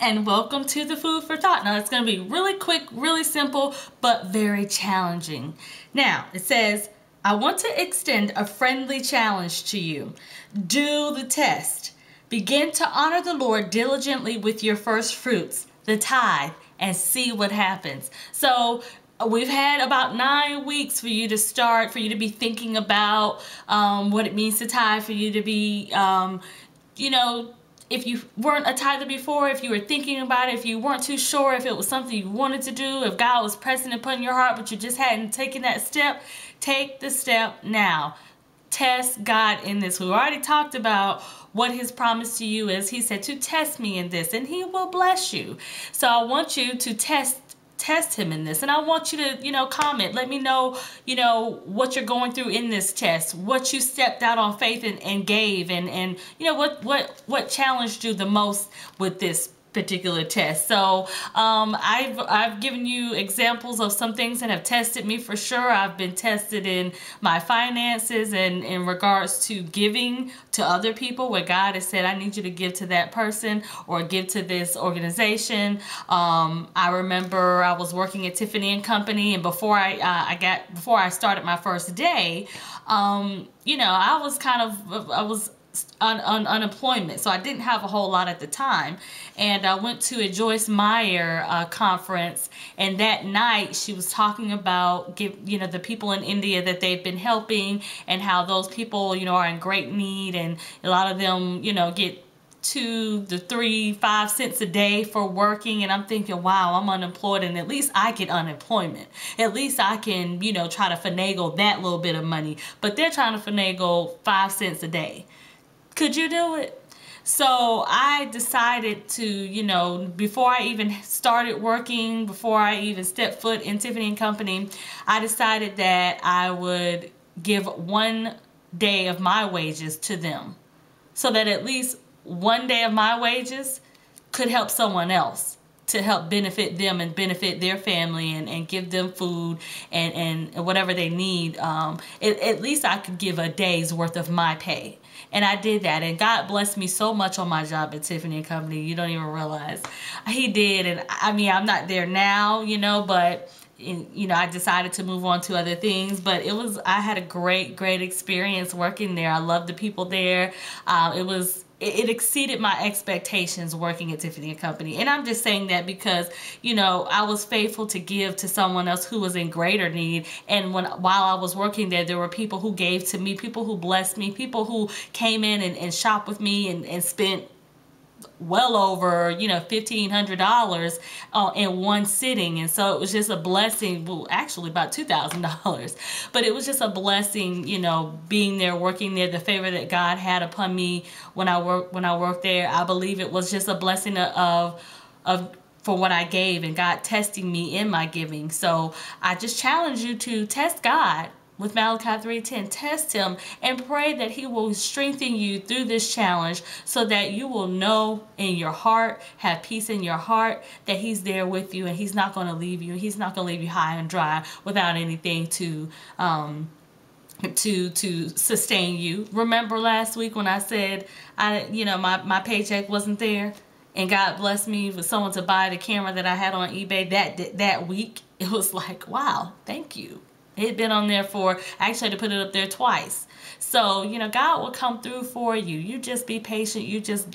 and welcome to the Food for Thought. Now it's going to be really quick, really simple, but very challenging. Now it says, I want to extend a friendly challenge to you. Do the test. Begin to honor the Lord diligently with your first fruits, the tithe, and see what happens. So we've had about 9 weeks for you to start, for you to be thinking about what it means to tithe, for you to be, if you weren't a tither before, if you were thinking about it, if you weren't too sure if it was something you wanted to do, if God was pressing and putting in your heart, but you just hadn't taken that step, take the step now. Test God in this. We already talked about what his promise to you is. He said to test me in this and he will bless you. So I want you to test him in this, and I want you to comment, let me know what you're going through in this test, what you stepped out on faith and gave, and what challenged you the most with this particular test. So I've given you examples of some things that have tested me for sure. I've been tested in my finances and in regards to giving to other people, where God has said, I need you to give to that person or give to this organization. I remember I was working at Tiffany & Company, and before I started my first day, I was on unemployment, so I didn't have a whole lot at the time, and I went to a Joyce Meyer conference, and that night she was talking about the people in India that they've been helping, and how those people are in great need, and a lot of them get 2 to 3, 5 cents a day for working. And I'm thinking, wow, I'm unemployed, and at least I get unemployment. At least I can try to finagle that little bit of money, but they're trying to finagle 5 cents a day. Could you do it? So I decided to, before I even started working, before I even stepped foot in Tiffany & Company, I decided that I would give 1 day of my wages to them, so that at least 1 day of my wages could help someone else, to help benefit them and benefit their family, and give them food and whatever they need. At least I could give a day's worth of my pay. And I did that, and God blessed me so much on my job at Tiffany & Company, you don't even realize. He did, and I mean, I'm not there now, but I decided to move on to other things, but I had a great experience working there. I loved the people there. It exceeded my expectations working at Tiffany & Company. And I'm just saying that because, I was faithful to give to someone else who was in greater need. And while I was working there were people who gave to me, people who blessed me, people who came in and shopped with me and spent well over $1,500 in one sitting. And so it was just a blessing. Well, actually about $2,000, but it was just a blessing, being there, working there, the favor that God had upon me when I worked there. I believe it was just a blessing for what I gave, and God testing me in my giving. So I just challenge you to test God with Malachi 3:10. Test him and pray that he will strengthen you through this challenge, so that you will know in your heart, have peace in your heart, that he's there with you, and he's not going to leave you. He's not going to leave you high and dry without anything to sustain you. Remember last week when I said my paycheck wasn't there, and God blessed me with someone to buy the camera that I had on eBay that week? It was like, wow, thank you. It had been on there I actually had to put it up there twice. So, God will come through for you. You just be patient. You just,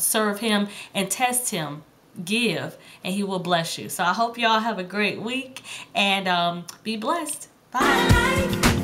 serve him and test him. Give, and he will bless you. So I hope y'all have a great week, and be blessed. Bye.